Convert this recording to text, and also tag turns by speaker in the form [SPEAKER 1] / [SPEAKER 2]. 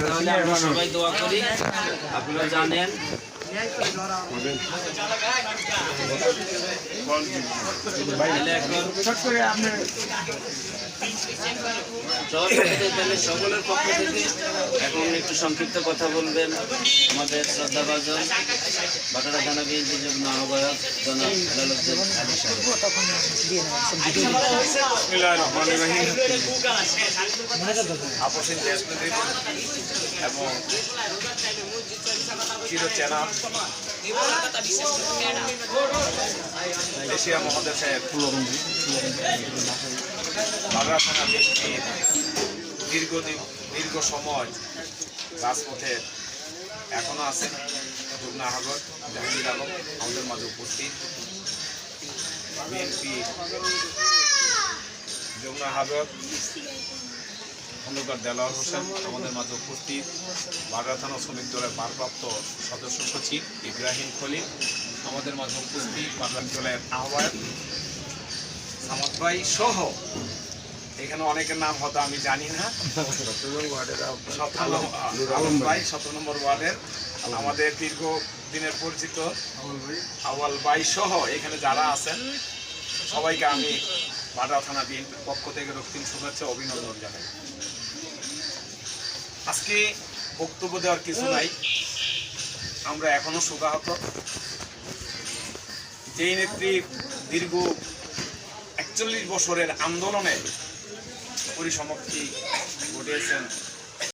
[SPEAKER 1] তাহলে আমরা সবাই দোয়া করি। আপনারা জানেন সকলের পক্ষ থেকে এখন একটু সংক্ষিপ্ত কথা বলবেন আমাদের শ্রদ্ধাভাজন বাটারা থানা বিএনপি যুগ্ম আহ্বায়ক জনাব হেলালুদ্দিন আলী সাহেব।
[SPEAKER 2] আপসীন দেশপ্রীতি এবং চিরচেনা এশিয়া মহাদেশের বাগড়া থানা বিএনপির দীর্ঘ সময় রাজপথে এখনো আছেন যুগ্ম আহ্বায়ক জাহাঙ্গীর আলম আমাদের মাঝে উপস্থিত, বিএনপি যুগ্ম আহ্বায়ক খন্দকার দেলোয়ার হোসেন আমাদের মাঝে উপস্থিত, বাগড়া থানা শ্রমিক দলের ভারপ্রাপ্ত সদস্য সচিব ইব্রাহিম খলিল আমাদের মাঝে উপস্থিত, বাগড়া দলের আহ্বায়ক সামাদ ভাই সহ এখানে অনেকের নাম হয়তো আমি জানি না, 17 নম্বর ওয়ার্ডের আমাদের দীর্ঘদিনের পরিচিত আওয়াল ভাই সহ এখানে যারা আছেন সবাইকে আমি বাগড়া থানা বিএনপির পক্ষ থেকে রক্তিম শুভেচ্ছা অভিনন্দন জানাই। আজকে বক্তব্য দেওয়ার কিছু নাই, আমরা এখনো শোকাহত। যেই নেত্রী দীর্ঘ 41 বছরের আন্দোলনে পরিসমাপ্তি ঘটিয়েছেন